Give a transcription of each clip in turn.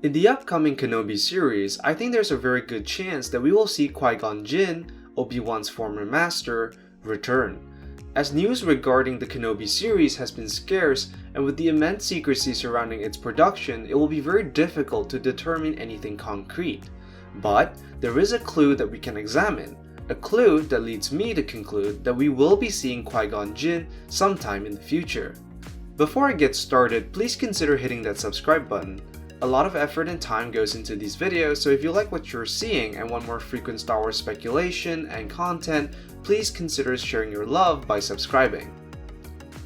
In the upcoming Kenobi series, I think there's a very good chance that we will see Qui Gon Jinn, Obi-Wan's former master, return. As news regarding the Kenobi series has been scarce, and with the immense secrecy surrounding its production, it will be very difficult to determine anything concrete. But there is a clue that we can examine, a clue that leads me to conclude that we will be seeing Qui Gon Jinn sometime in the future. Before I get started, please consider hitting that subscribe button. A lot of effort and time goes into these videos, so if you like what you're seeing and want more frequent Star Wars speculation and content, please consider sharing your love by subscribing.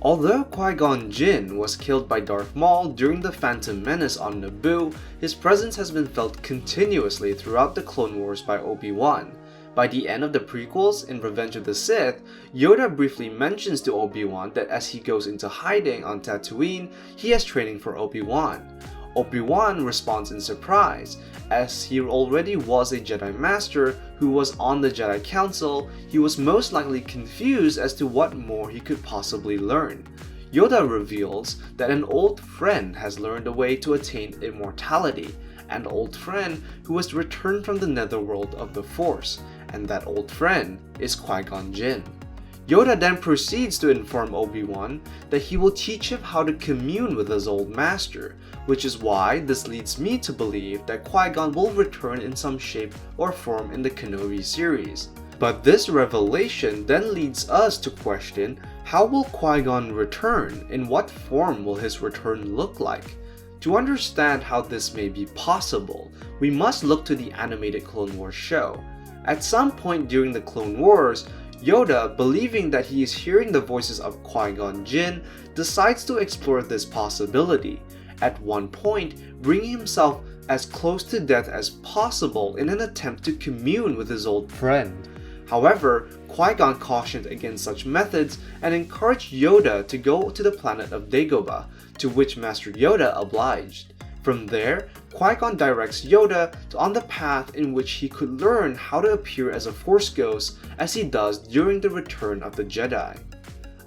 Although Qui Gon Jinn was killed by Darth Maul during the Phantom Menace on Naboo, his presence has been felt continuously throughout the Clone Wars by Obi-Wan. By the end of the prequels, in Revenge of the Sith, Yoda briefly mentions to Obi-Wan that as he goes into hiding on Tatooine, he has training for Obi-Wan. Obi-Wan responds in surprise. As he already was a Jedi Master who was on the Jedi Council, he was most likely confused as to what more he could possibly learn. Yoda reveals that an old friend has learned a way to attain immortality, an old friend who has returned from the netherworld of the Force, and that old friend is Qui Gon Jinn. Yoda then proceeds to inform Obi-Wan that he will teach him how to commune with his old master, which is why this leads me to believe that Qui-Gon will return in some shape or form in the Kenobi series. But this revelation then leads us to question, how will Qui-Gon return? In what form will his return look like? To understand how this may be possible, we must look to the animated Clone Wars show. At some point during the Clone Wars, Yoda, believing that he is hearing the voices of Qui Gon Jinn, decides to explore this possibility, at one point bringing himself as close to death as possible in an attempt to commune with his old friend. However, Qui-Gon cautioned against such methods and encouraged Yoda to go to the planet of Dagobah, to which Master Yoda obliged. From there, Qui-Gon directs Yoda on the path in which he could learn how to appear as a Force ghost as he does during the Return of the Jedi.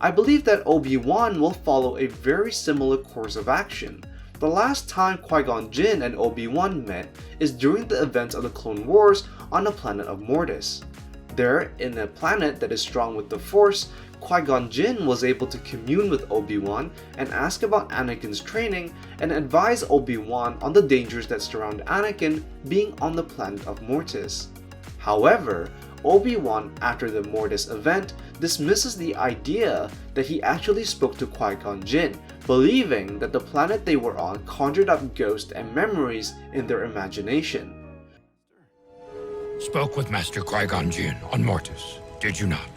I believe that Obi-Wan will follow a very similar course of action. The last time Qui-Gon Jinn and Obi-Wan met is during the events of the Clone Wars on the planet of Mortis. There, in a planet that is strong with the Force, Qui-Gon Jinn was able to commune with Obi-Wan and ask about Anakin's training and advise Obi-Wan on the dangers that surround Anakin being on the planet of Mortis. However, Obi-Wan, after the Mortis event, dismisses the idea that he actually spoke to Qui-Gon Jinn, believing that the planet they were on conjured up ghosts and memories in their imagination. Spoke with Master Qui Gon Jinn on Mortis, did you not?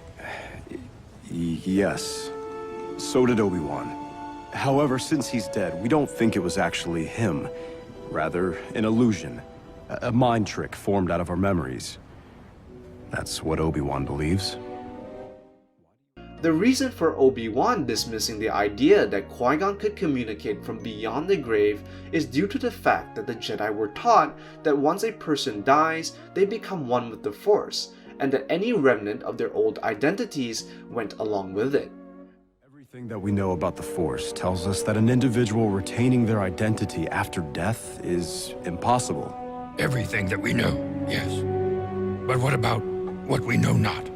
Yes. So did Obi-Wan. However, since he's dead, we don't think it was actually him. Rather, an illusion. A mind trick formed out of our memories. That's what Obi-Wan believes. The reason for Obi-Wan dismissing the idea that Qui-Gon could communicate from beyond the grave is due to the fact that the Jedi were taught that once a person dies, they become one with the Force, and that any remnant of their old identities went along with it. Everything that we know about the Force tells us that an individual retaining their identity after death is impossible. Everything that we know, yes. But what about what we know not?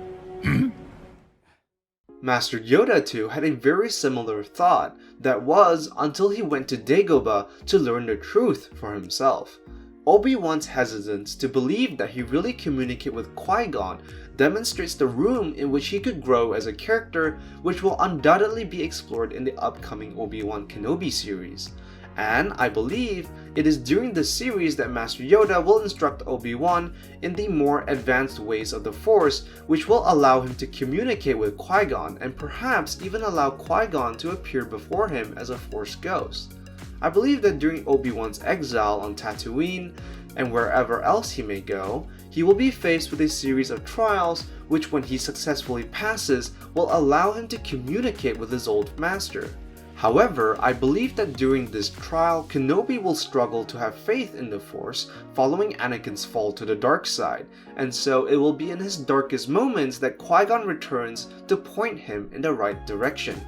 Master Yoda too had a very similar thought, that was until he went to Dagobah to learn the truth for himself. Obi-Wan's hesitance to believe that he really communicated with Qui-Gon demonstrates the room in which he could grow as a character, which will undoubtedly be explored in the upcoming ObiWan Kenobi series. And I believe it is during this series that Master Yoda will instruct Obi-Wan in the more advanced ways of the Force, which will allow him to communicate with Qui-Gon and perhaps even allow Qui-Gon to appear before him as a Force ghost. I believe that during Obi-Wan's exile on Tatooine, and wherever else he may go, he will be faced with a series of trials which, when he successfully passes, will allow him to communicate with his old master. However, I believe that during this trial, Kenobi will struggle to have faith in the Force following Anakin's fall to the dark side, and so it will be in his darkest moments that Qui-Gon returns to point him in the right direction.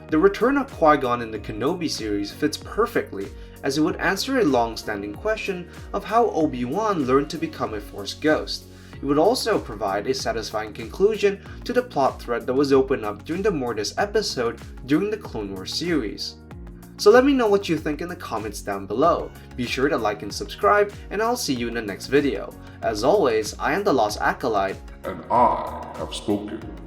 The return of Qui Gon in the Kenobi series fits perfectly, as it would answer a long-standing question of how Obi-Wan learned to become a Force ghost. It would also provide a satisfying conclusion to the plot thread that was opened up during the Mortis episode during the Clone Wars series. So let me know what you think in the comments down below. Be sure to like and subscribe, and I'll see you in the next video. As always, I am the Lost Acolyte, and I have spoken.